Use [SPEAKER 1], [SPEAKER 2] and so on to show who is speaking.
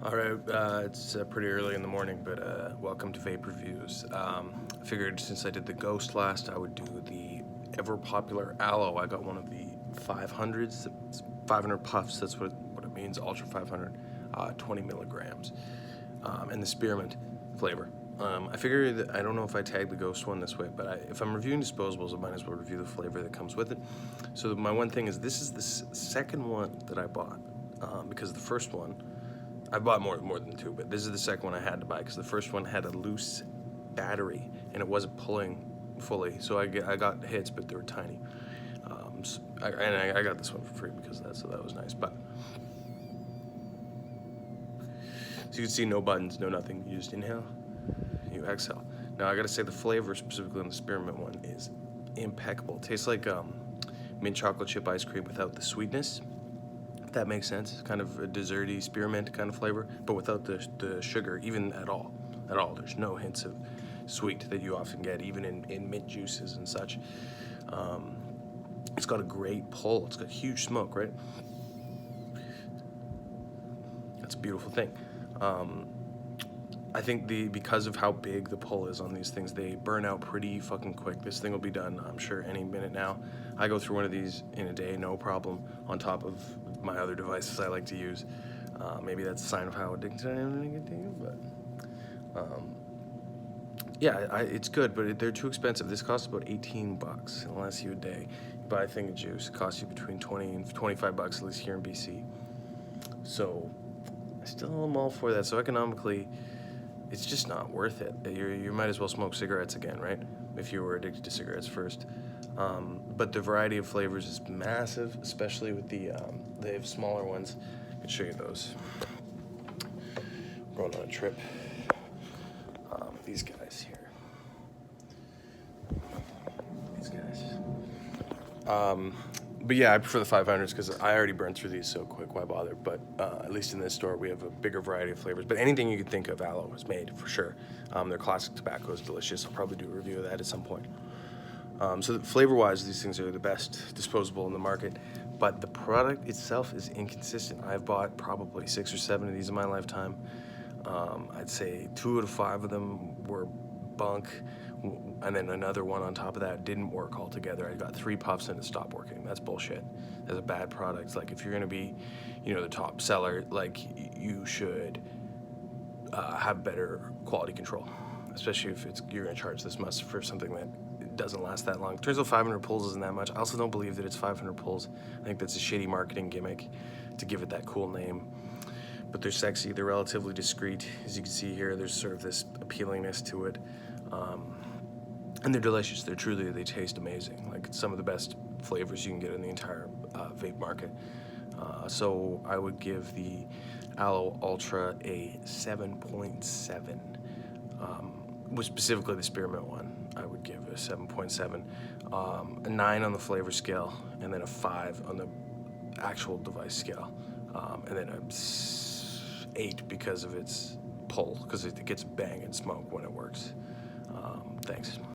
[SPEAKER 1] All right, it's pretty early in the morning, but welcome to Vape Reviews. I figured since I did the Ghost last, I would do the ever popular Allo. I got one of the 500s, 500 puffs, that's what it means, Ultra 500, 20 milligrams, and the Spearmint flavor. I figured that, I don't know if I tagged the Ghost one this way, but if I'm reviewing disposables, I might as well review the flavor that comes with it. So my one thing is, this is the second one that I bought, because the first one, I bought more than two, but this is the second one I had to buy because the first one had a loose battery and it wasn't pulling fully. So I got hits, but they were tiny. I got this one for free because that was nice. But so you can see no buttons, no nothing. You just inhale, you exhale. Now I gotta say the flavor specifically on the Spearmint one is impeccable. It tastes like mint chocolate chip ice cream without the sweetness. If that makes sense, kind of a desserty spearmint kind of flavor, but without the sugar even at all. There's no hints of sweet that you often get even in mint juices and such. It's got a great pull. It's got huge smoke, right? That's a beautiful thing. I think because of how big the pull is on these things, they burn out pretty fucking quick. This thing will be done, I'm sure, any minute now. I go through one of these in a day, no problem, on top of my other devices I like to use. Maybe that's a sign of how addicted I am to nicotine, but yeah, it's good, but they're too expensive. This costs about 18 bucks, and lasts you a day. You buy a thing of juice, it costs you between 20 and 25 bucks, at least here in BC. So I still am all for that. So economically, it's just not worth it. You might as well smoke cigarettes again, right? If you were addicted to cigarettes first. But the variety of flavors is massive, especially with they have smaller ones. I can show you those. We're going on a trip. These guys here. These guys. But yeah, I prefer the 500s because I already burned through these so quick, why bother? But at least in this store, we have a bigger variety of flavors. But anything you could think of, Allo has made, for sure. Their classic tobacco is delicious. I'll probably do a review of that at some point. So flavor-wise, these things are the best disposable in the market. But the product itself is inconsistent. I've bought probably 6 or 7 of these in my lifetime. I'd say 2 out of 5 of them were bunk, and then another one on top of that didn't work altogether. I got 3 puffs and it stopped working. That's bullshit. That's a bad product. Like, if you're gonna be, the top seller, like, you should have better quality control, especially if you're gonna charge this much for something that doesn't last that long. Turns out 500 pulls isn't that much. I also don't believe that it's 500 pulls. I think that's a shitty marketing gimmick to give it that cool name. But they're sexy, they're relatively discreet. As you can see here, there's sort of this appealingness to it. And they're delicious. They taste amazing. Like, some of the best flavors you can get in the entire vape market. So I would give the Allo Ultra a 7.7. Was specifically the Spearmint one, I would give a 7.7. A 9 on the flavor scale, and then a 5 on the actual device scale. And then a 8 because of its pull, because it gets bang and smoke when it works. Thanks.